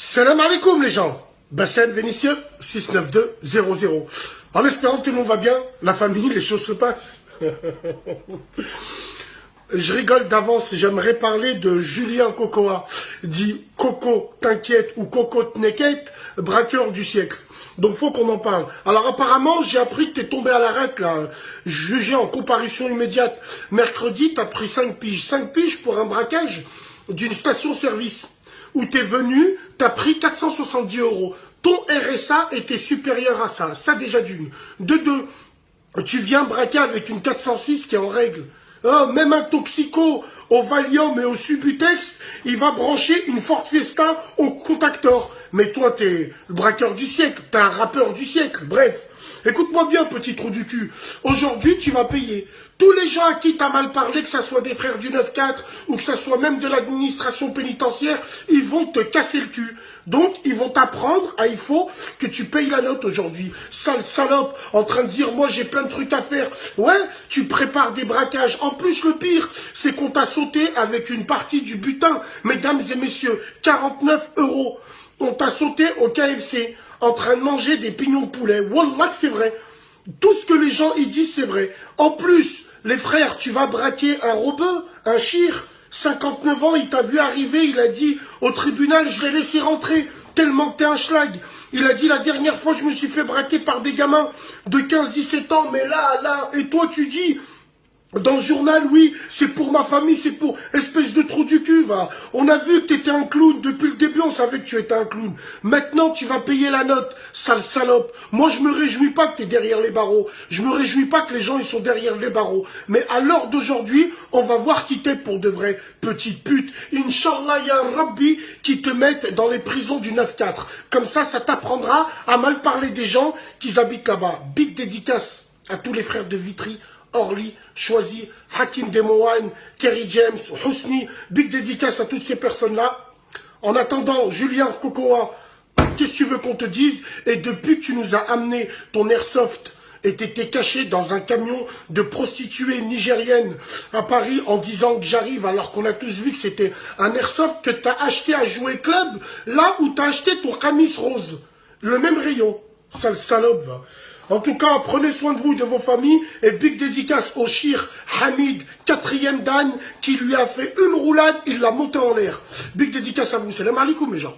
Salam alaikum les gens. Bassem Vénitieux 69200. En espérant que tout le monde va bien, la famille, les choses se passent. Je rigole d'avance, j'aimerais parler de Julien Cocoa, dit Coco t'inquiète ou Coco t'inquiète, braqueur du siècle. Donc faut qu'on en parle. Alors apparemment, j'ai appris que t'es tombé à l'arrêt là, jugé en comparution immédiate. Mercredi, t'as pris 5 piges. 5 piges pour un braquage d'une station-service. Où t'es venu, t'as pris 470 €. Ton RSA était supérieur à ça. Ça déjà d'une. De deux, tu viens braquer avec une 406 qui est en règle. Oh, même un toxico au Valium et au Subutex, il va brancher une Ford Fiesta au contactor. Mais toi, t'es le braqueur du siècle, t'es un rappeur du siècle. Bref, écoute-moi bien, petit trou du cul. Aujourd'hui, tu vas payer. Tous les gens à qui t'as mal parlé, que ça soit des frères du 9-4 ou que ça soit même de l'administration pénitentiaire, ils vont te casser le cul. Donc, ils vont t'apprendre il faut que tu payes la note aujourd'hui. Sale salope, en train de dire, moi j'ai plein de trucs à faire. Ouais, tu prépares des braquages. En plus, le pire, c'est qu'on t'a sauté avec une partie du butin. Mesdames et messieurs, 49 €. On t'a sauté au KFC, en train de manger des pignons de poulet. Wallah que c'est vrai. Tout ce que les gens y disent, c'est vrai. En plus, les frères, tu vas braquer un robeux, un chir. 59 ans, il t'a vu arriver, il a dit au tribunal, je l'ai laissé rentrer, tellement que t'es un schlag. Il a dit, la dernière fois, je me suis fait braquer par des gamins de 15-17 ans, mais là, et toi, tu dis... Dans le journal, oui, c'est pour ma famille, c'est pour espèce de trou du cul, va. On a vu que t'étais un clown. Depuis le début, on savait que tu étais un clown. Maintenant, tu vas payer la note, sale salope. Moi, je me réjouis pas que t'es derrière les barreaux. Je me réjouis pas que les gens, ils sont derrière les barreaux. Mais à l'heure d'aujourd'hui, on va voir qui t'es pour de vrai, petite pute. Inch'Allah, ya Rabbi, qui te mettent dans les prisons du 9-4. Comme ça t'apprendra à mal parler des gens qui habitent là-bas. Big dédicace à tous les frères de Vitry, Orly, Choisy, Hakim Demouane, Kerry James, Housni, big dédicace à toutes ces personnes-là. En attendant, Julien Cocoa, qu'est-ce que tu veux qu'on te dise? Et depuis que tu nous as amené ton airsoft et t'étais caché dans un camion de prostituées nigériennes à Paris en disant que j'arrive alors qu'on a tous vu que c'était un airsoft que t'as acheté à Jouer Club, là où t'as acheté ton camis rose. Le même rayon. Sale salope, va. En tout cas, prenez soin de vous et de vos familles. Et big dédicace au Shir Hamid, 4e Dan, qui lui a fait une roulade, il l'a monté en l'air. Big dédicace à vous. Salam alaikum, mes gens.